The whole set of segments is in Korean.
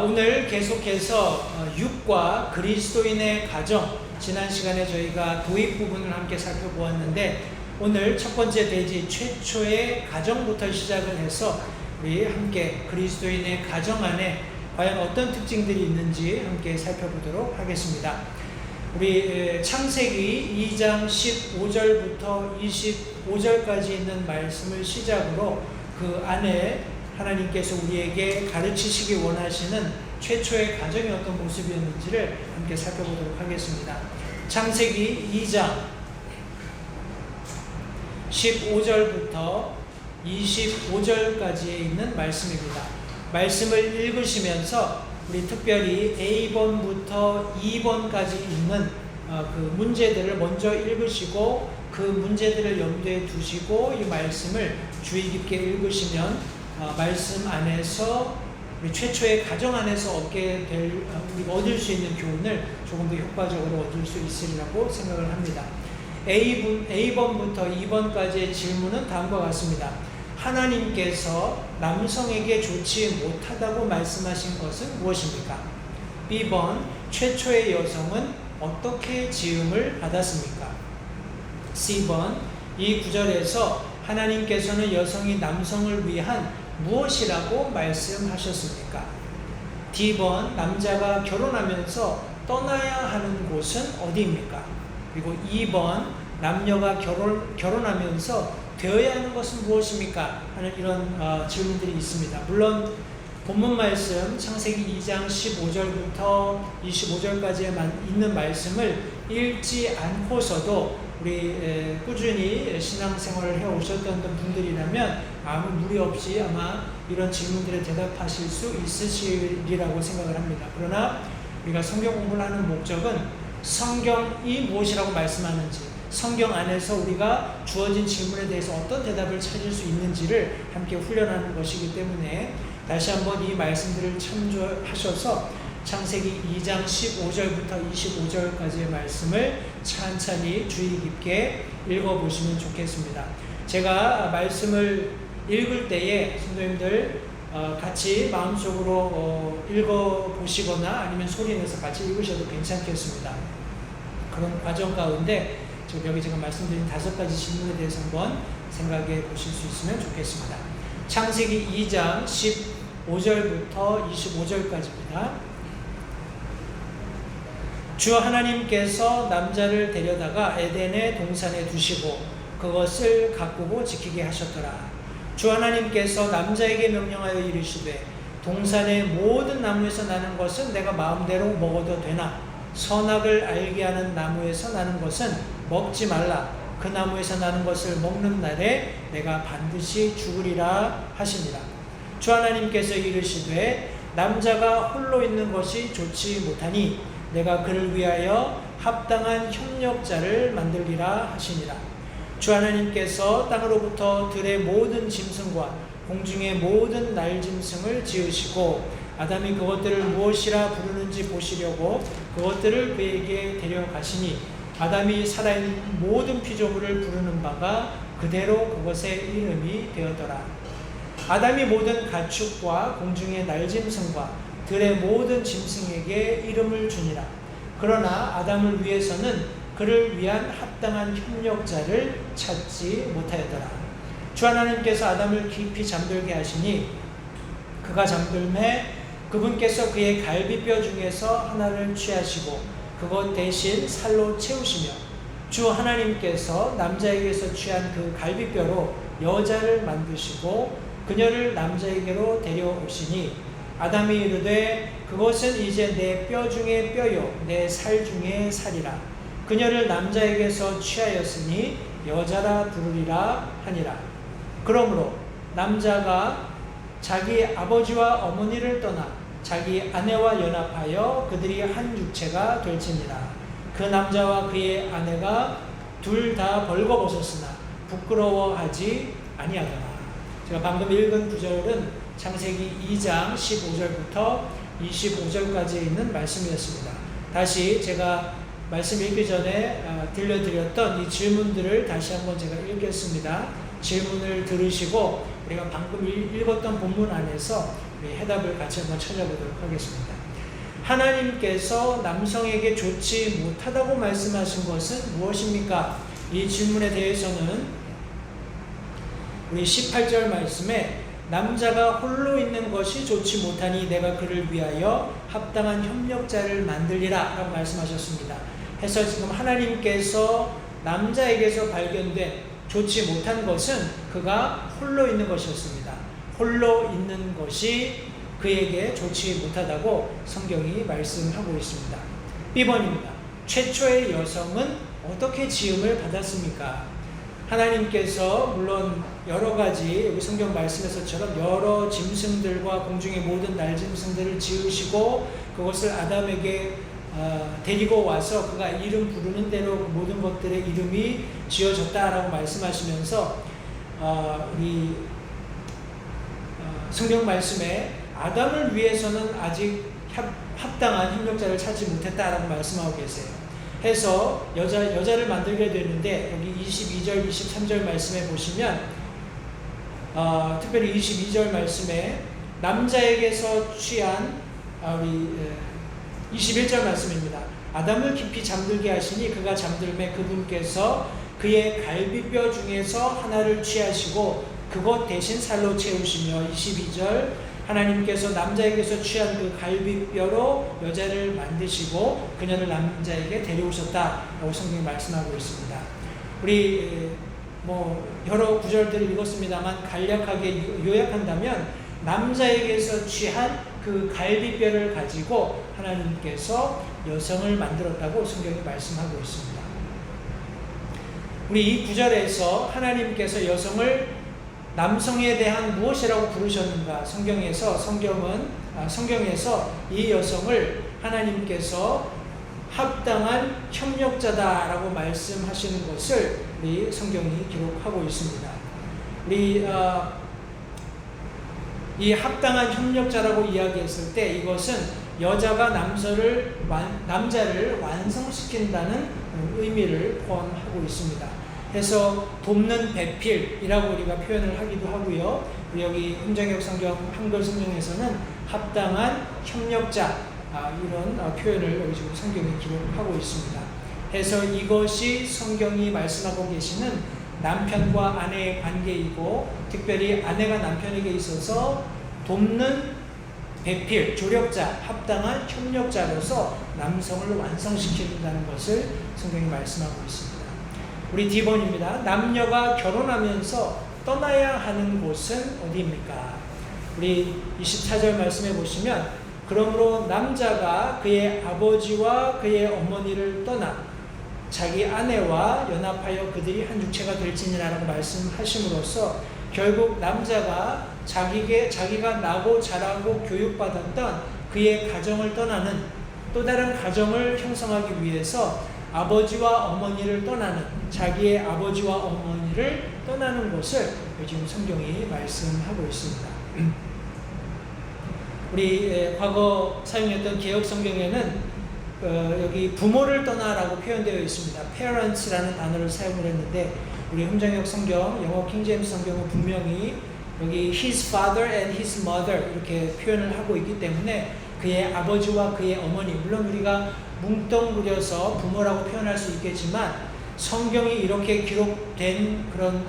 오늘 계속해서 육과 그리스도인의 가정, 지난 시간에 저희가 도입 부분을 함께 살펴보았는데 오늘 첫 번째 대지 최초의 가정부터 시작을 해서 우리 함께 그리스도인의 가정 안에 과연 어떤 특징들이 있는지 함께 살펴보도록 하겠습니다. 우리 창세기 2장 15절부터 25절까지 있는 말씀을 시작으로 그 안에 하나님께서 우리에게 가르치시기 원하시는 최초의 가정이 어떤 모습이었는지를 함께 살펴보도록 하겠습니다. 창세기 2장 15절부터 25절까지에 있는 말씀입니다. 말씀을 읽으시면서 우리 특별히 A번부터 2번까지 있는 그 문제들을 먼저 읽으시고 그 문제들을 염두에 두시고 이 말씀을 주의 깊게 읽으시면 말씀 안에서 우리 최초의 가정 안에서 얻을 수 있는 교훈을 조금 더 효과적으로 얻을 수 있으리라고 생각을 합니다. A번부터 2번까지의 질문은 다음과 같습니다. 하나님께서 남성에게 좋지 못하다고 말씀하신 것은 무엇입니까? B번, 최초의 여성은 어떻게 지음을 받았습니까? C번, 이 구절에서 하나님께서는 여성이 남성을 위한 무엇이라고 말씀하셨습니까? D번, 남자가 결혼하면서 떠나야 하는 곳은 어디입니까? 그리고 2번, 남녀가 결혼하면서 되어야 하는 것은 무엇입니까? 하는 이런 질문들이 있습니다. 물론 본문 말씀 창세기 2장 15절부터 25절까지 있는 말씀을 읽지 않고서도 우리 꾸준히 신앙생활을 해오셨던 분들이라면 아무 무리 없이 아마 이런 질문들에 대답하실 수 있으시리라고 생각을 합니다. 그러나 우리가 성경 공부를 하는 목적은 성경이 무엇이라고 말씀하는지, 성경 안에서 우리가 주어진 질문에 대해서 어떤 대답을 찾을 수 있는지를 함께 훈련하는 것이기 때문에 다시 한번 이 말씀들을 참조하셔서 창세기 2장 15절부터 25절까지의 말씀을 찬찬히 주의 깊게 읽어보시면 좋겠습니다. 제가 말씀을 읽을 때에 성도님들 같이 마음속으로 읽어보시거나 아니면 소리내서 같이 읽으셔도 괜찮겠습니다. 그런 과정 가운데 여기 제가 말씀드린 5가지 질문에 대해서 한번 생각해 보실 수 있으면 좋겠습니다. 창세기 2장 15절부터 25절까지입니다. 주 하나님께서 남자를 데려다가 에덴의 동산에 두시고 그것을 가꾸고 지키게 하셨더라. 주 하나님께서 남자에게 명령하여 이르시되 동산의 모든 나무에서 나는 것은 내가 마음대로 먹어도 되나 선악을 알게 하는 나무에서 나는 것은 먹지 말라. 그 나무에서 나는 것을 먹는 날에 내가 반드시 죽으리라 하시니라. 주 하나님께서 이르시되 남자가 홀로 있는 것이 좋지 못하니 내가 그를 위하여 합당한 협력자를 만들리라 하시니라. 주 하나님께서 땅으로부터 들의 모든 짐승과 공중의 모든 날짐승을 지으시고 아담이 그것들을 무엇이라 부르는지 보시려고 그것들을 그에게 데려가시니 아담이 살아있는 모든 피조물을 부르는 바가 그대로 그것의 이름이 되었더라. 아담이 모든 가축과 공중의 날짐승과 들의 모든 짐승에게 이름을 주니라. 그러나 아담을 위해서는 그를 위한 합당한 협력자를 찾지 못하였더라. 주 하나님께서 아담을 깊이 잠들게 하시니 그가 잠들매 그분께서 그의 갈비뼈 중에서 하나를 취하시고 그것 대신 살로 채우시며 주 하나님께서 남자에게서 취한 그 갈비뼈로 여자를 만드시고 그녀를 남자에게로 데려오시니 아담이 이르되 그것은 이제 내 뼈 중에 뼈요 내 살 중에 살이라. 그녀를 남자에게서 취하였으니 여자라 부르리라 하니라. 그러므로 남자가 자기 아버지와 어머니를 떠나 자기 아내와 연합하여 그들이 한 육체가 될지니라. 그 남자와 그의 아내가 둘 다 벌거벗었으나 부끄러워하지 아니하더라. 제가 방금 읽은 구절은 창세기 2장 15절부터 25절까지 있는 말씀이었습니다. 다시 제가 말씀 읽기 전에 들려드렸던 이 질문들을 다시 한번 제가 읽겠습니다. 질문을 들으시고 우리가 방금 읽었던 본문 안에서 우리 해답을 같이 한번 찾아보도록 하겠습니다. 하나님께서 남성에게 좋지 못하다고 말씀하신 것은 무엇입니까? 이 질문에 대해서는 우리 18절 말씀에 남자가 홀로 있는 것이 좋지 못하니 내가 그를 위하여 합당한 협력자를 만들리라 라고 말씀하셨습니다. 해서 지금 하나님께서 남자에게서 발견된 좋지 못한 것은 그가 홀로 있는 것이었습니다. 홀로 있는 것이 그에게 좋지 못하다고 성경이 말씀하고 있습니다. B번입니다. 최초의 여성은 어떻게 지음을 받았습니까? 하나님께서 물론 여러 가지 여기 성경 말씀에서처럼 여러 짐승들과 공중의 모든 날짐승들을 지으시고 그것을 아담에게 데리고 와서 그가 이름 부르는 대로 그 모든 것들의 이름이 지어졌다라고 말씀하시면서 우리 성경 말씀에 아담을 위해서는 아직 합당한 협력자를 찾지 못했다라고 말씀하고 계세요. 해서 여자를 만들게 되는데 여기 22절, 23절 말씀에 보시면 특별히 22절 말씀에 남자에게서 취한 우리 21절 말씀입니다. 아담을 깊이 잠들게 하시니 그가 잠들매 그분께서 그의 갈비뼈 중에서 하나를 취하시고 그것 대신 살로 채우시며 22절 하나님께서 남자에게서 취한 그 갈비뼈로 여자를 만드시고 그녀를 남자에게 데려오셨다라고 성경이 말씀하고 있습니다. 우리 여러 구절들을 읽었습니다만 간략하게 요약한다면 남자에게서 취한 그 갈비뼈를 가지고 하나님께서 여성을 만들었다고 성경이 말씀하고 있습니다. 우리 이 구절에서 하나님께서 여성을 남성에 대한 무엇이라고 부르셨는가? 성경에서 이 여성을 하나님께서 합당한 협력자다라고 말씀하시는 것을 우리 성경이 기록하고 있습니다. 우리 이 합당한 협력자라고 이야기했을 때 이것은 여자가 남자를 완성시킨다는 의미를 포함하고 있습니다. 해서 돕는 배필이라고 우리가 표현을 하기도 하고요. 여기 흥정역 성경 한글 성경에서는 합당한 협력자 이런 표현을 여기 지금 성경이 기록하고 있습니다. 해서 이것이 성경이 말씀하고 계시는 남편과 아내의 관계이고 특별히 아내가 남편에게 있어서 돕는 배필, 조력자, 합당한 협력자로서 남성을 완성시킨다는 것을 성경이 말씀하고 있습니다. 우리 D번입니다. 남녀가 결혼하면서 떠나야 하는 곳은 어디입니까? 우리 24절 말씀해 보시면 그러므로 남자가 그의 아버지와 그의 어머니를 떠나 자기 아내와 연합하여 그들이 한 육체가 될지니라라고 말씀하심으로써 결국 남자가 자기가 나고 자라고 교육받았던 그의 가정을 떠나는 또 다른 가정을 형성하기 위해서 아버지와 어머니를 떠나는 자기의 아버지와 어머니를 떠나는 것을 지금 성경이 말씀하고 있습니다. 우리 과거 사용했던 개역 성경에는 여기 부모를 떠나라고 표현되어 있습니다. parents라는 단어를 사용을 했는데 우리 흥정역 성경, 영어 킹제임스 성경은 분명히 여기 his father and his mother 이렇게 표현을 하고 있기 때문에 그의 아버지와 그의 어머니, 물론 우리가 뭉뚱그려서 부모라고 표현할 수 있겠지만 성경이 이렇게 기록된 그런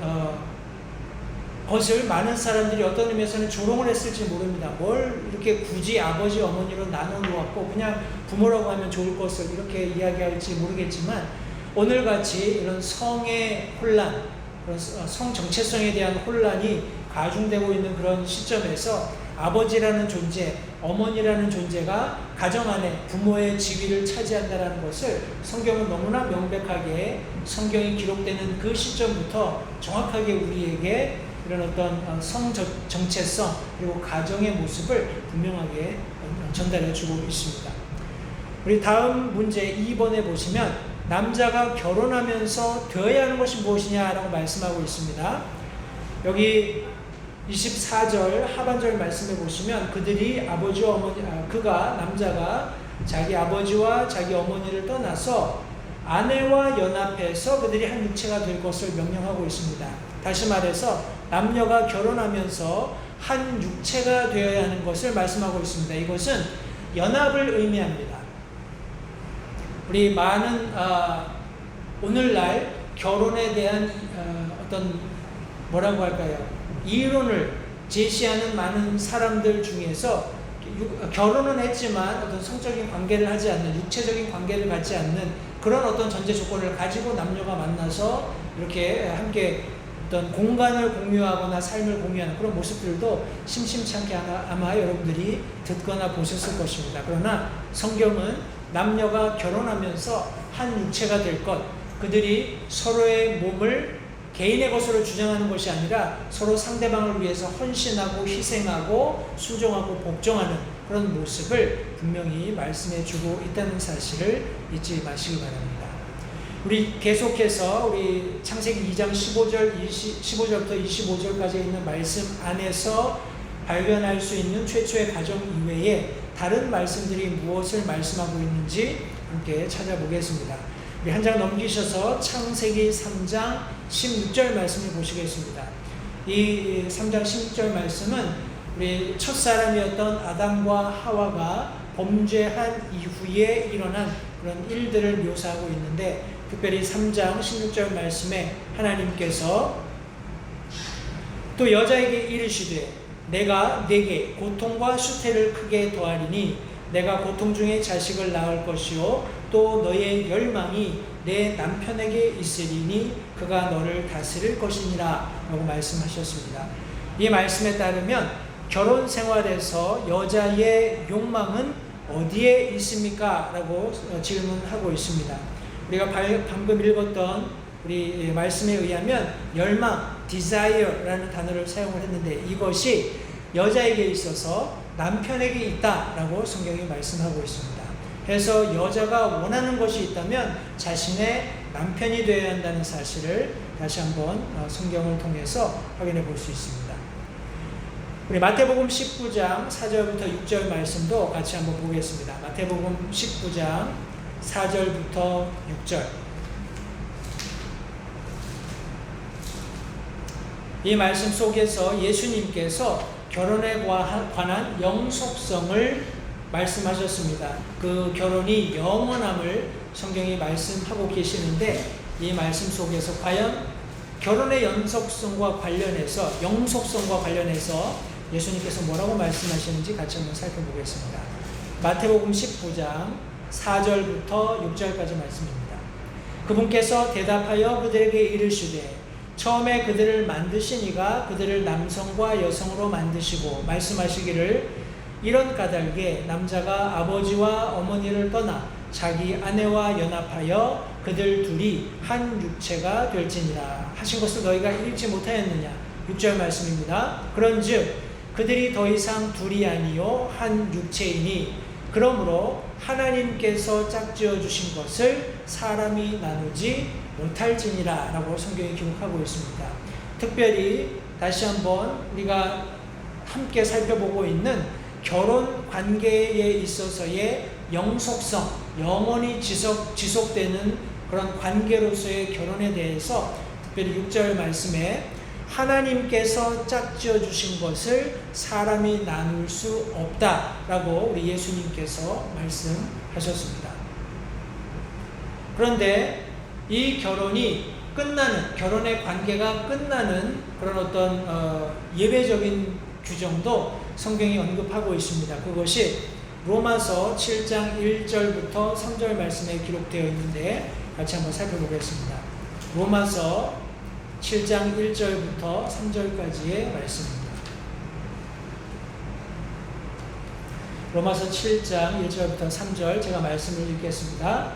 것을 많은 사람들이 어떤 의미에서는 조롱을 했을지 모릅니다. 뭘 이렇게 굳이 아버지 어머니로 나눠놓았고 그냥 부모라고 하면 좋을 것을 이렇게 이야기할지 모르겠지만 오늘같이 이런 성의 혼란, 그런 성 정체성에 대한 혼란이 가중되고 있는 그런 시점에서 아버지라는 존재, 어머니라는 존재가 가정 안에 부모의 지위를 차지한다는 것을 성경은 너무나 명백하게 성경이 기록되는 그 시점부터 정확하게 우리에게 이런 어떤 성 정체성 그리고 가정의 모습을 분명하게 전달해 주고 있습니다. 우리 다음 문제 2번에 보시면 남자가 결혼하면서 되어야 하는 것이 무엇이냐라고 말씀하고 있습니다. 여기 24절 하반절 말씀해 보시면 그들이 아버지와 어머니, 남자가 자기 아버지와 자기 어머니를 떠나서 아내와 연합해서 그들이 한 육체가 될 것을 명령하고 있습니다. 다시 말해서 남녀가 결혼하면서 한 육체가 되어야 하는 것을 말씀하고 있습니다. 이것은 연합을 의미합니다. 우리 많은 오늘날 결혼에 대한 어떤 뭐라고 할까요? 이론을 제시하는 많은 사람들 중에서 결혼은 했지만 어떤 성적인 관계를 하지 않는, 육체적인 관계를 갖지 않는 그런 어떤 전제 조건을 가지고 남녀가 만나서 이렇게 함께 어떤 공간을 공유하거나 삶을 공유하는 그런 모습들도 심심치 않게 아마 여러분들이 듣거나 보셨을 것입니다. 그러나 성경은 남녀가 결혼하면서 한 육체가 될 것, 그들이 서로의 몸을 개인의 것으로 주장하는 것이 아니라 서로 상대방을 위해서 헌신하고 희생하고 순종하고 복종하는 그런 모습을 분명히 말씀해 주고 있다는 사실을 잊지 마시기 바랍니다. 우리 계속해서 우리 창세기 2장 15절부터 25절까지 있는 말씀 안에서 발견할 수 있는 최초의 가정 이외에 다른 말씀들이 무엇을 말씀하고 있는지 함께 찾아보겠습니다. 우리 한 장 넘기셔서 창세기 3장 16절 말씀을 보시겠습니다. 이 3장 16절 말씀은 우리 첫사람이었던 아담과 하와가 범죄한 이후에 일어난 그런 일들을 묘사하고 있는데, 특별히 3장 16절 말씀에 하나님께서 또 여자에게 이르시되 내가 네게 고통과 수태를 크게 더하리니 내가 고통 중에 자식을 낳을 것이요 또 너의 열망이 내 남편에게 있으리니 그가 너를 다스릴 것이니라 라고 말씀하셨습니다. 이 말씀에 따르면 결혼 생활에서 여자의 욕망은 어디에 있습니까? 라고 질문하고 있습니다. 우리가 방금 읽었던 우리 말씀에 의하면 열망, desire라는 단어를 사용을 했는데 이것이 여자에게 있어서 남편에게 있다라고 성경이 말씀하고 있습니다. 그래서 여자가 원하는 것이 있다면 자신의 남편이 되어야 한다는 사실을 다시 한번 성경을 통해서 확인해 볼 수 있습니다. 우리 마태복음 19장 4절부터 6절 말씀도 같이 한번 보겠습니다. 마태복음 19장 4절부터 6절. 이 말씀 속에서 예수님께서 결혼에 관한 영속성을 말씀하셨습니다. 그 결혼이 영원함을 성경이 말씀하고 계시는데 이 말씀 속에서 과연 결혼의 영속성과 관련해서 예수님께서 뭐라고 말씀하시는지 같이 한번 살펴보겠습니다. 마태복음 19장 4절부터 6절까지 말씀입니다. 그분께서 대답하여 그들에게 이르시되 처음에 그들을 만드신 이가 그들을 남성과 여성으로 만드시고 말씀하시기를 이런 까닭에 남자가 아버지와 어머니를 떠나 자기 아내와 연합하여 그들 둘이 한 육체가 될지니라 하신 것을 너희가 읽지 못하였느냐. 6절 말씀입니다. 그런즉 그들이 더 이상 둘이 아니요 한 육체이니 그러므로 하나님께서 짝지어 주신 것을 사람이 나누지 못할지니라 라고 성경이 기록하고 있습니다. 특별히 다시 한번 우리가 함께 살펴보고 있는 결혼 관계에 있어서의 영속성, 영원히 지속되는 그런 관계로서의 결혼에 대해서 특별히 6절 말씀에 하나님께서 짝지어 주신 것을 사람이 나눌 수 없다라고 우리 예수님께서 말씀하셨습니다. 그런데 이 결혼이 끝나는, 결혼의 관계가 끝나는 그런 어떤 예외적인 규정도 성경이 언급하고 있습니다. 그것이 로마서 7장 1절부터 3절 말씀에 기록되어 있는데 같이 한번 살펴보겠습니다. 로마서 7장 1절부터 3절까지의 말씀입니다. 로마서 7장 1절부터 3절 제가 말씀을 읽겠습니다.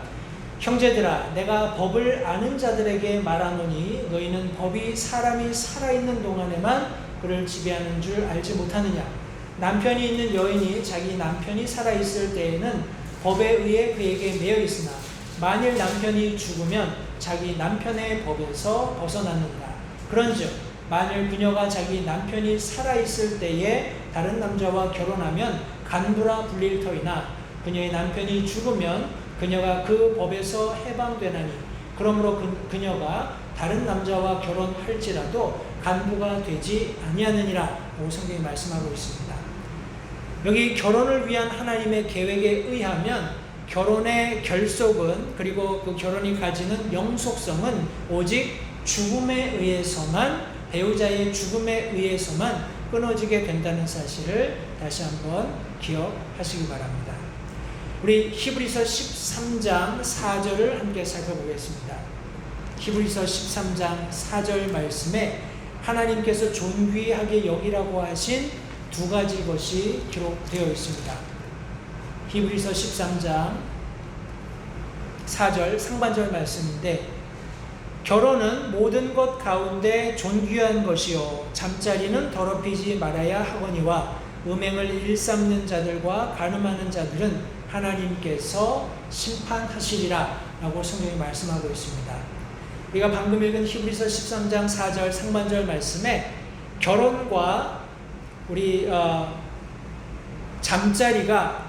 형제들아 내가 법을 아는 자들에게 말하노니 너희는 법이 사람이 살아있는 동안에만 그를 지배하는 줄 알지 못하느냐. 남편이 있는 여인이 자기 남편이 살아있을 때에는 법에 의해 그에게 매여 있으나 만일 남편이 죽으면 자기 남편의 법에서 벗어났느니라. 그런즉 만일 그녀가 자기 남편이 살아있을 때에 다른 남자와 결혼하면 간부라 불릴 터이나 그녀의 남편이 죽으면 그녀가 그 법에서 해방되나니 그러므로 그녀가 다른 남자와 결혼할지라도 간부가 되지 아니하느니라고 성경이 말씀하고 있습니다. 여기 결혼을 위한 하나님의 계획에 의하면 결혼의 결속은, 그리고 그 결혼이 가지는 영속성은 오직 죽음에 의해서만, 배우자의 죽음에 의해서만 끊어지게 된다는 사실을 다시 한번 기억하시기 바랍니다. 우리 히브리서 13장 4절을 함께 살펴보겠습니다. 히브리서 13장 4절 말씀에 하나님께서 존귀하게 여기라고 하신 두 가지 것이 기록되어 있습니다. 히브리서 13장 4절 상반절 말씀인데, 결혼은 모든 것 가운데 존귀한 것이요 잠자리는 더럽히지 말아야 하거니와 음행을 일삼는 자들과 간음하는 자들은 하나님께서 심판하시리라 라고 성경이 말씀하고 있습니다. 우리가 방금 읽은 히브리서 13장 4절 상반절 말씀에 결혼과 우리 잠자리가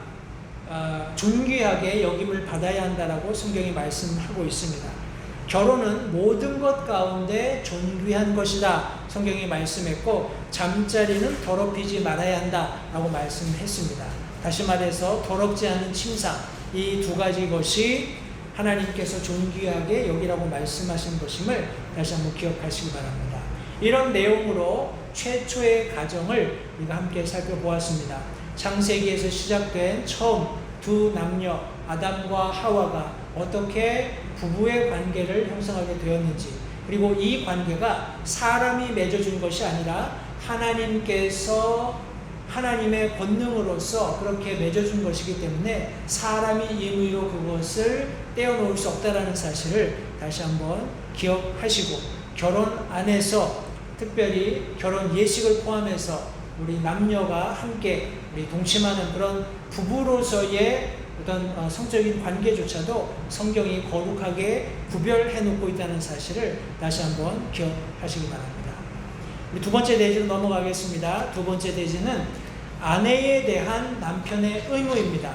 존귀하게 여김을 받아야 한다라고 성경이 말씀하고 있습니다. 결혼은 모든 것 가운데 존귀한 것이다 성경이 말씀했고, 잠자리는 더럽히지 말아야 한다라고 말씀했습니다. 다시 말해서 더럽지 않은 침상, 이 두 가지 것이 하나님께서 존귀하게 여기라고 말씀하신 것임을 다시 한번 기억하시기 바랍니다. 이런 내용으로 최초의 가정을 우리가 함께 살펴보았습니다. 창세기에서 시작된 처음 두 남녀 아담과 하와가 어떻게 부부의 관계를 형성하게 되었는지, 그리고 이 관계가 사람이 맺어준 것이 아니라 하나님께서 하나님의 권능으로서 그렇게 맺어준 것이기 때문에 사람이 임의로 그것을 떼어놓을 수 없다는 사실을 다시 한번 기억하시고, 결혼 안에서 특별히 결혼 예식을 포함해서 우리 남녀가 함께 우리 동침하는 그런 부부로서의 어떤 성적인 관계조차도 성경이 거룩하게 구별해 놓고 있다는 사실을 다시 한번 기억하시기 바랍니다. 우리 두 번째 대지로 넘어가겠습니다. 두 번째 대지는 아내에 대한 남편의 의무입니다.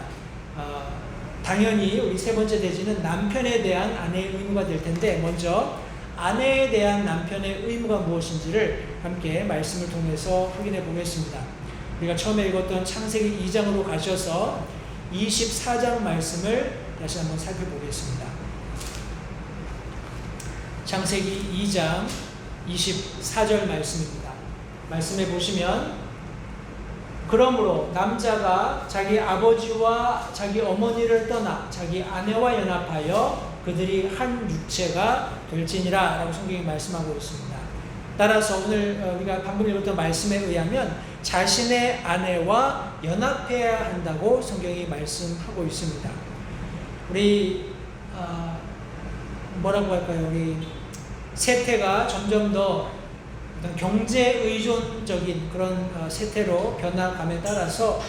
당연히 우리 세 번째 대지는 남편에 대한 아내의 의무가 될 텐데, 먼저 아내에 대한 남편의 의무가 무엇인지를 함께 말씀을 통해서 확인해 보겠습니다. 우리가 처음에 읽었던 창세기 2장으로 가셔서 24장 말씀을 다시 한번 살펴보겠습니다. 창세기 2장 24절 말씀입니다. 말씀해 보시면, 그러므로 남자가 자기 아버지와 자기 어머니를 떠나 자기 아내와 연합하여 그들이 한 육체가 될지니라 라고 성경이 말씀하고 있습니다. 따라서 오늘 우리가 방금 읽었던 말씀에 의하면 자신의 아내와 연합해야 한다고 성경이 말씀하고 있습니다. 우리 뭐라고 할까요? 우리 세태가 점점 더 경제 의존적인 그런 세태로 변화감에 따라서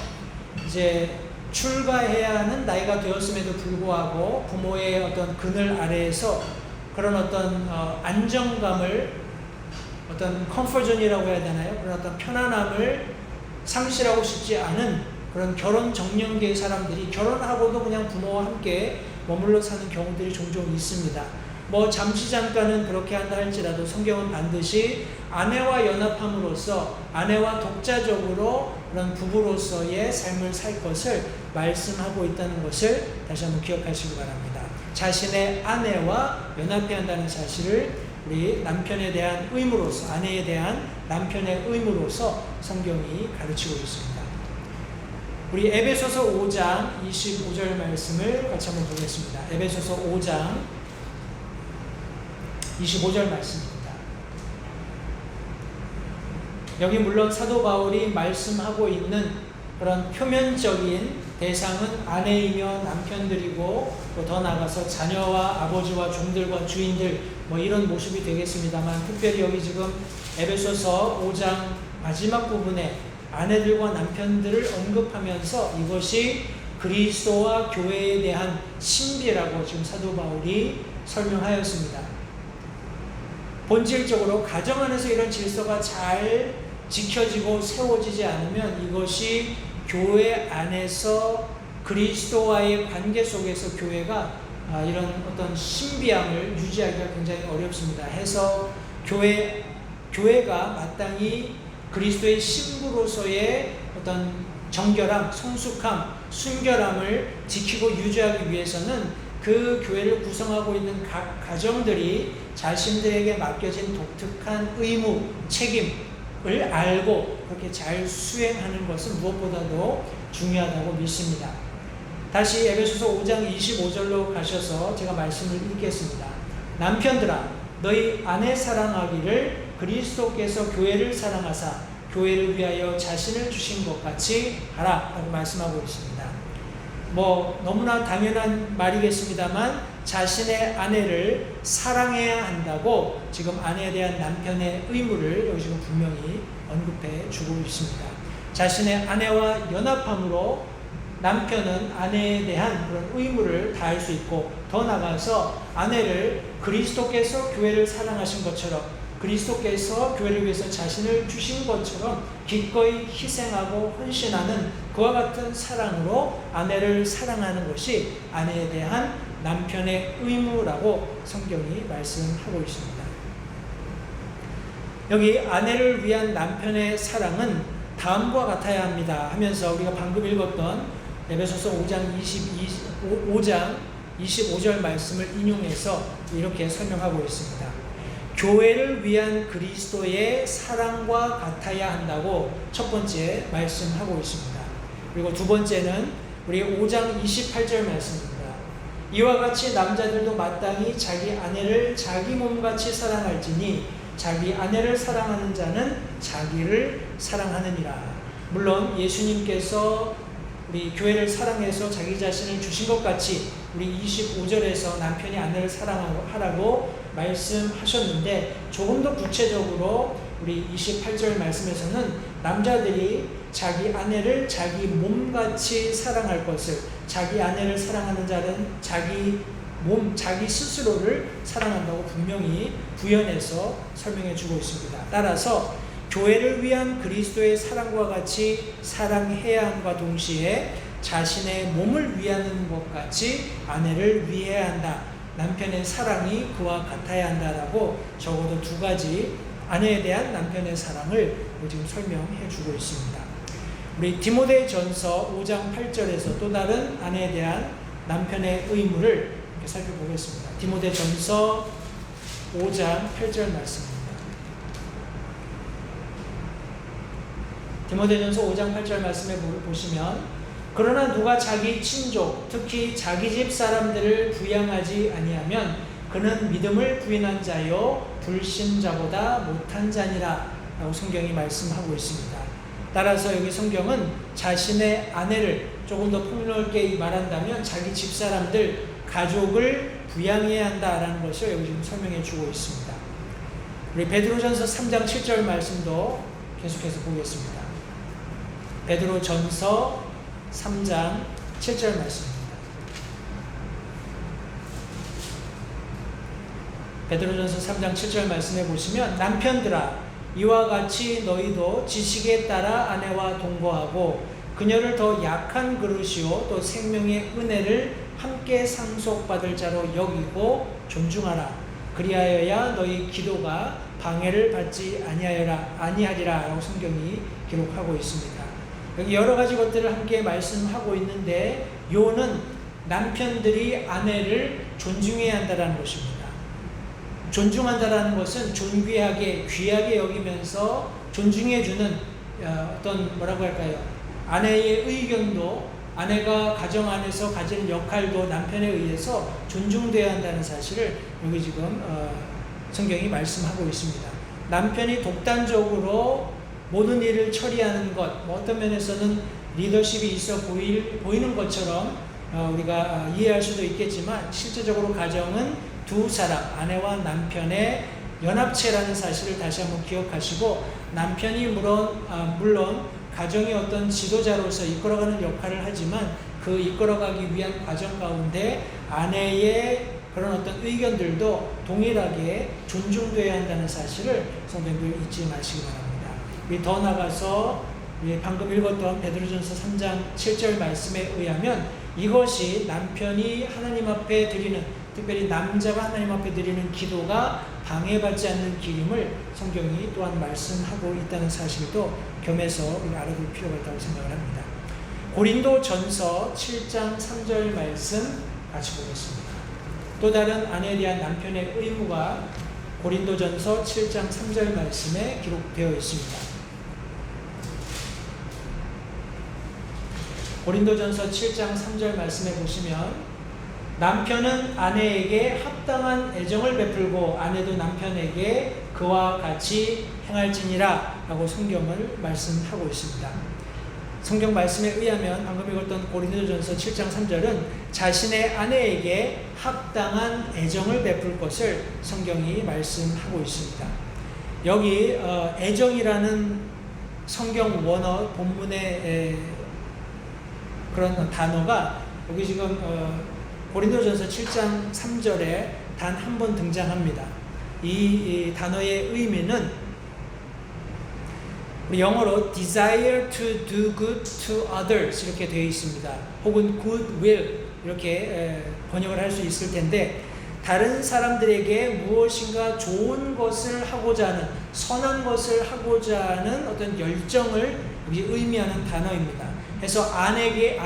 이제 출가해야 하는 나이가 되었음에도 불구하고 부모의 어떤 그늘 아래에서 그런 어떤 안정감을, 어떤 컴포트존이라고 해야 되나요? 그런 어떤 편안함을 상실하고 싶지 않은 그런 결혼 정년기의 사람들이 결혼하고도 그냥 부모와 함께 머물러 사는 경우들이 종종 있습니다. 뭐 잠시 잠깐은 그렇게 한다 할지라도 성경은 반드시 아내와 연합함으로써 아내와 독자적으로 그런 부부로서의 삶을 살 것을 말씀하고 있다는 것을 다시 한번 기억하시기 바랍니다. 자신의 아내와 연합해야 한다는 사실을 우리 남편에 대한 의무로서, 아내에 대한 남편의 의무로서 성경이 가르치고 있습니다. 우리 에베소서 5장 25절 말씀을 같이 한번 보겠습니다. 에베소서 5장 25절 말씀입니다. 여기 물론 사도 바울이 말씀하고 있는 그런 표면적인 대상은 아내이며 남편들이고 또 더 나아가서 자녀와 아버지와 종들과 주인들 뭐 이런 모습이 되겠습니다만, 특별히 여기 지금 에베소서 5장 마지막 부분에 아내들과 남편들을 언급하면서 이것이 그리스도와 교회에 대한 신비라고 지금 사도 바울이 설명하였습니다. 본질적으로 가정 안에서 이런 질서가 잘 지켜지고 세워지지 않으면 이것이 교회 안에서 그리스도와의 관계 속에서 교회가 이런 어떤 신비함을 유지하기가 굉장히 어렵습니다. 해서 교회 교회가 마땅히 그리스도의 신부로서의 어떤 정결함, 성숙함, 순결함을 지키고 유지하기 위해서는 그 교회를 구성하고 있는 각 가정들이 자신들에게 맡겨진 독특한 의무, 책임을 알고 그렇게 잘 수행하는 것은 무엇보다도 중요하다고 믿습니다. 다시 에베소서 5장 25절로 가셔서 제가 말씀을 읽겠습니다. 남편들아 너희 아내 사랑하기를 그리스도께서 교회를 사랑하사 교회를 위하여 자신을 주신 것 같이 하라 라고 말씀하고 있습니다. 너무나 당연한 말이겠습니다만 자신의 아내를 사랑해야 한다고 지금 아내에 대한 남편의 의무를 여기 지금 분명히 언급해 주고 있습니다. 자신의 아내와 연합함으로 남편은 아내에 대한 그런 의무를 다할 수 있고, 더 나아가서 아내를 그리스도께서 교회를 사랑하신 것처럼, 그리스도께서 교회를 위해서 자신을 주신 것처럼 기꺼이 희생하고 헌신하는 그와 같은 사랑으로 아내를 사랑하는 것이 아내에 대한 남편의 의무라고 성경이 말씀하고 있습니다. 여기 아내를 위한 남편의 사랑은 다음과 같아야 합니다 하면서 우리가 방금 읽었던 에베소서 5장 25절 말씀을 인용해서 이렇게 설명하고 있습니다. 교회를 위한 그리스도의 사랑과 같아야 한다고 첫 번째 말씀하고 있습니다. 그리고 두 번째는 우리 5장 28절 말씀입니다. 이와 같이 남자들도 마땅히 자기 아내를 자기 몸같이 사랑할지니 자기 아내를 사랑하는 자는 자기를 사랑하느니라. 물론 예수님께서 우리 교회를 사랑해서 자기 자신을 주신 것 같이 우리 25절에서 남편이 아내를 사랑하라고 말씀하셨는데, 조금 더 구체적으로 우리 28절 말씀에서는 남자들이 자기 아내를 자기 몸같이 사랑할 것을, 자기 아내를 사랑하는 자는 자기 몸, 자기 스스로를 사랑한다고 분명히 부연해서 설명해 주고 있습니다. 따라서 교회를 위한 그리스도의 사랑과 같이 사랑해야 함과 동시에 자신의 몸을 위하는 것 같이 아내를 위해야 한다. 남편의 사랑이 그와 같아야 한다라고 적어도 두 가지 아내에 대한 남편의 사랑을 지금 설명해 주고 있습니다. 우리 디모데전서 5장 8절에서 또 다른 아내에 대한 남편의 의무를 살펴보겠습니다. 디모데전서 5장 8절 말씀입니다. 디모데전서 5장 8절 말씀에 보시면 그러나 누가 자기 친족 특히 자기 집 사람들을 부양하지 아니하면 그는 믿음을 부인한 자요 불신자보다 못한 자니라 라고 성경이 말씀하고 있습니다. 따라서 여기 성경은 자신의 아내를 조금 더 폭넓게 말한다면 자기 집 사람들, 가족을 부양해야 한다라는 것을 여기 지금 설명해 주고 있습니다. 우리 베드로전서 3장 7절 말씀도 계속해서 보겠습니다. 베드로전서 3장 7절 말씀입니다. 베드로전서 3장 7절 말씀에 보시면 남편들아 이와 같이 너희도 지식에 따라 아내와 동거하고 그녀를 더 약한 그릇이요 또 생명의 은혜를 함께 상속받을 자로 여기고 존중하라. 그리하여야 너희 기도가 방해를 받지 아니하리라 라고 성경이 기록하고 있습니다. 여기 여러 가지 것들을 함께 말씀하고 있는데 요는 남편들이 아내를 존중해야 한다는 것입니다. 존중한다라는 것은 존귀하게 귀하게 여기면서 존중해주는 어떤 뭐라고 할까요? 아내의 의견도 아내가 가정 안에서 가지는 역할도 남편에 의해서 존중되어야 한다는 사실을 여기 지금 성경이 말씀하고 있습니다. 남편이 독단적으로 모든 일을 처리하는 것, 어떤 면에서는 리더십이 있어 보이는 것처럼 우리가 이해할 수도 있겠지만 실제적으로 가정은 두 사람, 아내와 남편의 연합체라는 사실을 다시 한번 기억하시고 남편이 물론 가정의 어떤 지도자로서 이끌어가는 역할을 하지만 그 이끌어가기 위한 과정 가운데 아내의 그런 어떤 의견들도 동일하게 존중되어야 한다는 사실을 성도님들 잊지 마시기 바랍니다. 더 나가서 방금 읽었던 베드로전서 3장 7절 말씀에 의하면 이것이 남편이 하나님 앞에 드리는 특별히 남자가 하나님 앞에 드리는 기도가 방해받지 않는 길임을 성경이 또한 말씀하고 있다는 사실도 겸해서 우리 알아둘 필요가 있다고 생각을 합니다. 고린도전서 7장 3절 말씀 같이 보겠습니다. 또 다른 아내에 대한 남편의 의무가 고린도전서 7장 3절 말씀에 기록되어 있습니다. 고린도전서 7장 3절 말씀에 보시면 남편은 아내에게 합당한 애정을 베풀고 아내도 남편에게 그와 같이 행할지니라 라고 성경을 말씀하고 있습니다. 성경 말씀에 의하면 방금 읽었던 고린도전서 7장 3절은 자신의 아내에게 합당한 애정을 베풀 것을 성경이 말씀하고 있습니다. 여기 애정이라는 성경 원어 본문의 그런 단어가 여기 지금 고린도전서 7장 3절에 단 한 번 등장합니다. 이 단어의 의미는 영어로 desire to do good to others 이렇게 되어 있습니다. 혹은 goodwill 이렇게 번역을 할 수 있을 텐데 다른 사람들에게 무엇인가 좋은 것을 하고자 하는 선한 것을 하고자 하는 어떤 열정을 여기 의미하는 단어입니다. 그래서 아내에게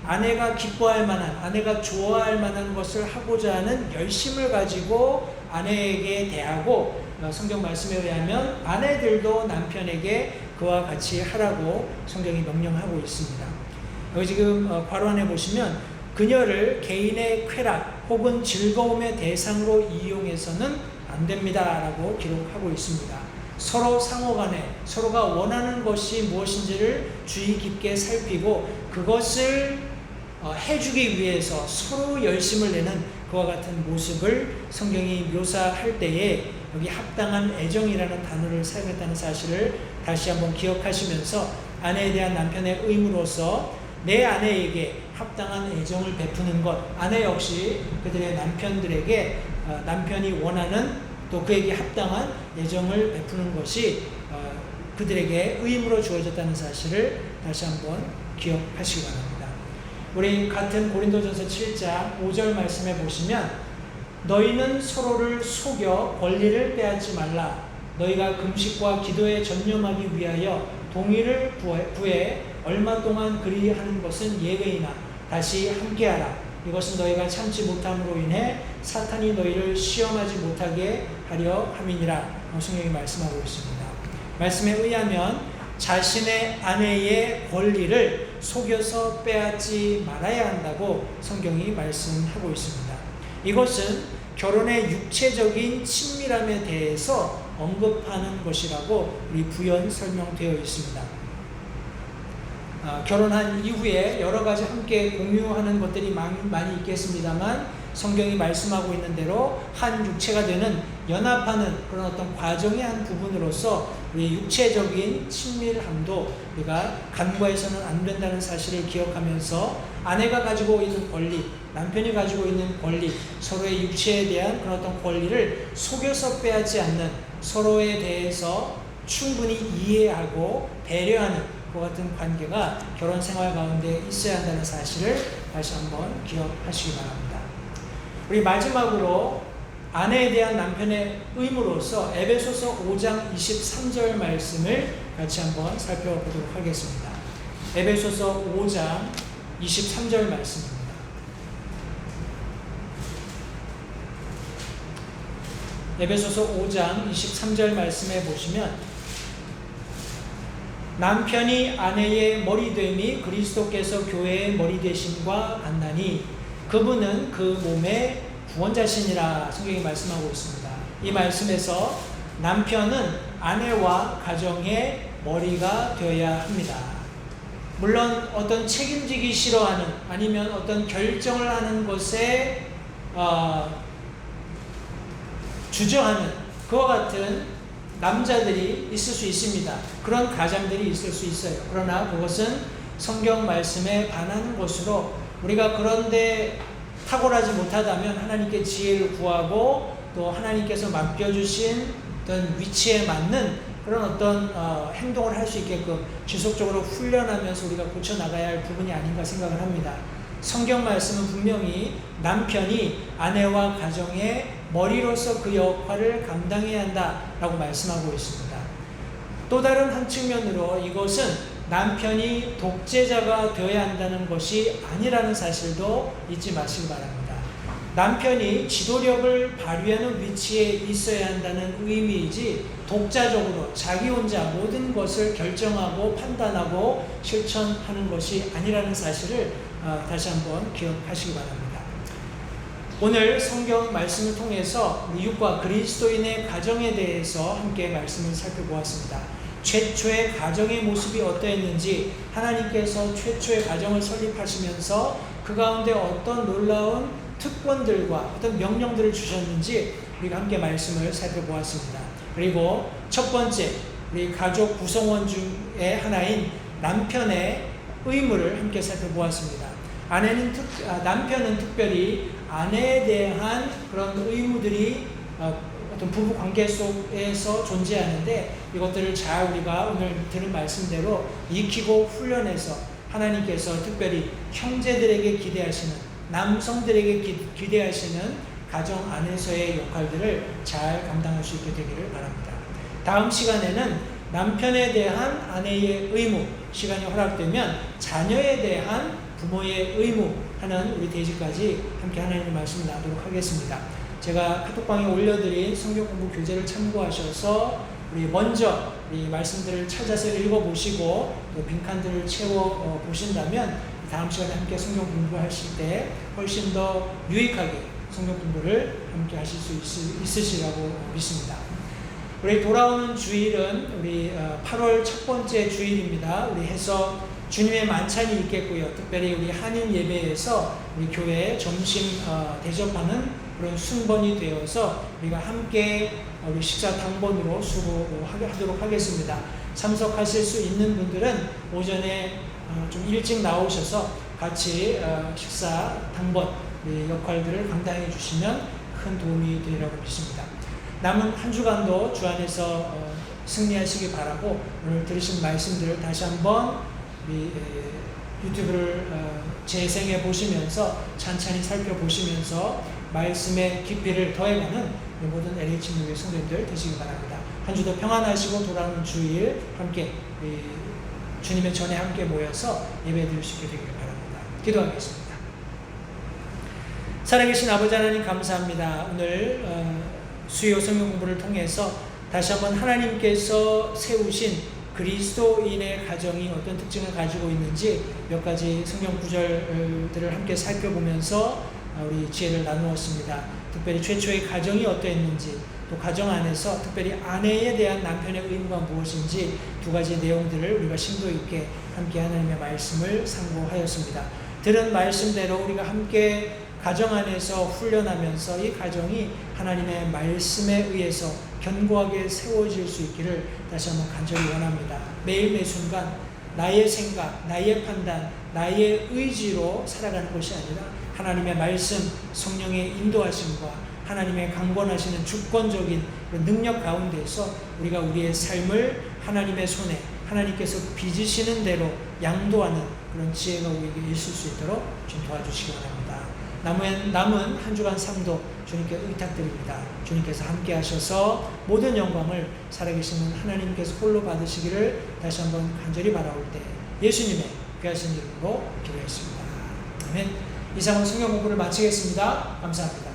아내가 기뻐할 만한 아내가 좋아할 만한 것을 하고자 하는 열심을 가지고 아내에게 대하고 성경 말씀에 의하면 아내들도 남편에게 그와 같이 하라고 성경이 명령하고 있습니다. 여기 지금 괄호 안에 보시면 그녀를 개인의 쾌락 혹은 즐거움의 대상으로 이용해서는 안 됩니다 라고 기록하고 있습니다. 서로 상호간에 서로가 원하는 것이 무엇인지를 주의 깊게 살피고 그것을 해주기 위해서 서로 열심을 내는 그와 같은 모습을 성경이 묘사할 때에 여기 합당한 애정이라는 단어를 사용했다는 사실을 다시 한번 기억하시면서 아내에 대한 남편의 의무로서 내 아내에게 합당한 애정을 베푸는 것, 아내 역시 그들의 남편들에게 남편이 원하는 또 그에게 합당한 애정을 베푸는 것이 그들에게 의무로 주어졌다는 사실을 다시 한번 기억하시기 바랍니다. 우리 같은 고린도전서 7장 5절 말씀에 보시면 너희는 서로를 속여 권리를 빼앗지 말라. 너희가 금식과 기도에 전념하기 위하여 동의를 구해 얼마 동안 그리하는 것은 예외이나 다시 함께하라. 이것은 너희가 참지 못함으로 인해 사탄이 너희를 시험하지 못하게 하려 함이니라. 성경이 말씀하고 있습니다. 말씀에 의하면 자신의 아내의 권리를 속여서 빼앗지 말아야 한다고 성경이 말씀하고 있습니다. 이것은 결혼의 육체적인 친밀함에 대해서 언급하는 것이라고 우리 부연 설명되어 있습니다. 결혼한 이후에 여러 가지 함께 공유하는 것들이 많이 있겠습니다만 성경이 말씀하고 있는 대로 한 육체가 되는 연합하는 그런 어떤 과정의 한 부분으로서 우리 육체적인 친밀함도 우리가 간과해서는 안 된다는 사실을 기억하면서 아내가 가지고 있는 권리, 남편이 가지고 있는 권리, 서로의 육체에 대한 그런 어떤 권리를 속여서 빼앗지 않는 서로에 대해서 충분히 이해하고 배려하는 그 같은 관계가 결혼 생활 가운데 있어야 한다는 사실을 다시 한번 기억하시기 바랍니다. 우리 마지막으로 아내에 대한 남편의 의무로서 에베소서 5장 23절 말씀을 같이 한번 살펴보도록 하겠습니다. 에베소서 5장 23절 말씀입니다. 에베소서 5장 23절 말씀에 보시면 남편이 아내의 머리됨이 그리스도께서 교회의 머리되심과 같나니 그분은 그 몸의 구원자시니라 성경이 말씀하고 있습니다. 이 말씀에서 남편은 아내와 가정의 머리가 되어야 합니다. 물론 어떤 책임지기 싫어하는 아니면 어떤 결정을 하는 것에 주저하는 그와 같은 남자들이 있을 수 있습니다. 그런 가장들이 있을 수 있어요. 그러나 그것은 성경 말씀에 반하는 것으로 우리가 그런데 탁월하지 못하다면 하나님께 지혜를 구하고 또 하나님께서 맡겨주신 어떤 위치에 맞는 그런 어떤 행동을 할 수 있게끔 지속적으로 훈련하면서 우리가 고쳐나가야 할 부분이 아닌가 생각을 합니다. 성경 말씀은 분명히 남편이 아내와 가정의 머리로서 그 역할을 감당해야 한다라고 말씀하고 있습니다. 또 다른 한 측면으로 이것은 남편이 독재자가 되어야 한다는 것이 아니라는 사실도 잊지 마시기 바랍니다. 남편이 지도력을 발휘하는 위치에 있어야 한다는 의미이지 독자적으로 자기 혼자 모든 것을 결정하고 판단하고 실천하는 것이 아니라는 사실을 다시 한번 기억하시기 바랍니다. 오늘 성경 말씀을 통해서 육과 그리스도인의 가정에 대해서 함께 말씀을 살펴보았습니다. 최초의 가정의 모습이 어떠했는지, 하나님께서 최초의 가정을 설립하시면서 그 가운데 어떤 놀라운 특권들과 어떤 명령들을 주셨는지 우리가 함께 말씀을 살펴보았습니다. 그리고 첫 번째, 우리 가족 구성원 중에 하나인 남편의 의무를 함께 살펴보았습니다. 남편은 특별히 아내에 대한 그런 의무들이 어떤 부부 관계 속에서 존재하는데, 이것들을 잘 우리가 오늘 들은 말씀대로 익히고 훈련해서 하나님께서 특별히 형제들에게 기대하시는, 남성들에게 기대하시는 가정 안에서의 역할들을 잘 감당할 수 있게 되기를 바랍니다. 다음 시간에는 남편에 대한 아내의 의무, 시간이 허락되면 자녀에 대한 부모의 의무 하는 우리 대지까지 함께 하나님의 말씀을 나누도록 하겠습니다. 제가 카톡방에 올려드린 성경 공부 교재를 참고하셔서 우리 먼저 이 말씀들을 찾아서 읽어보시고 또 빈칸들을 채워 보신다면 다음 시간에 함께 성경 공부하실 때 훨씬 더 유익하게 성경 공부를 함께 하실 수 있으시라고 믿습니다. 우리 돌아오는 주일은 우리 8월 첫 번째 주일입니다. 우리 해서 주님의 만찬이 있겠고요. 특별히 우리 한인 예배에서 우리 교회 점심 대접하는 그런 순번이 되어서 우리가 함께 우리 식사 당번으로 수고하도록 하겠습니다. 참석하실 수 있는 분들은 오전에 좀 일찍 나오셔서 같이 식사 당번 역할들을 감당해 주시면 큰 도움이 되리라고 믿습니다. 남은 한 주간도 주 안에서 승리하시기 바라고, 오늘 들으신 말씀들을 다시 한번 유튜브를 재생해 보시면서 찬찬히 살펴보시면서 말씀의 깊이를 더해가는 모든 LH 교회 성도님들 되시기 바랍니다. 한 주도 평안하시고 돌아오는 주일 함께 주님의 전에 함께 모여서 예배 드릴 수 있게 되기를 바랍니다. 기도하겠습니다. 살아계신 아버지 하나님 감사합니다. 오늘 수요 성경 공부를 통해서 다시 한번 하나님께서 세우신 그리스도인의 가정이 어떤 특징을 가지고 있는지 몇 가지 성경 구절들을 함께 살펴보면서 우리 지혜를 나누었습니다. 특별히 최초의 가정이 어떠했는지, 또 가정 안에서 특별히 아내에 대한 남편의 의무가 무엇인지 두 가지 내용들을 우리가 심도 있게 함께 하나님의 말씀을 상고하였습니다. 들은 말씀대로 우리가 함께 가정 안에서 훈련하면서 이 가정이 하나님의 말씀에 의해서 견고하게 세워질 수 있기를 다시 한번 간절히 원합니다. 매일 매 순간 나의 생각, 나의 판단, 나의 의지로 살아가는 것이 아니라 하나님의 말씀, 성령의 인도하심과 하나님의 강권하시는 주권적인 능력 가운데서 우리가 우리의 삶을 하나님의 손에 하나님께서 빚으시는 대로 양도하는 그런 지혜가 우리에게 있을 수 있도록 좀 도와주시기 바랍니다. 남은 한 주간 삶도 주님께 의탁드립니다. 주님께서 함께 하셔서 모든 영광을 살아계시는 하나님께서 홀로 받으시기를 다시 한번 간절히 바라올 때 예수님의 귀하신 이름으로 기도했습니다. 아멘. 이상으로 성경 공부를 마치겠습니다. 감사합니다.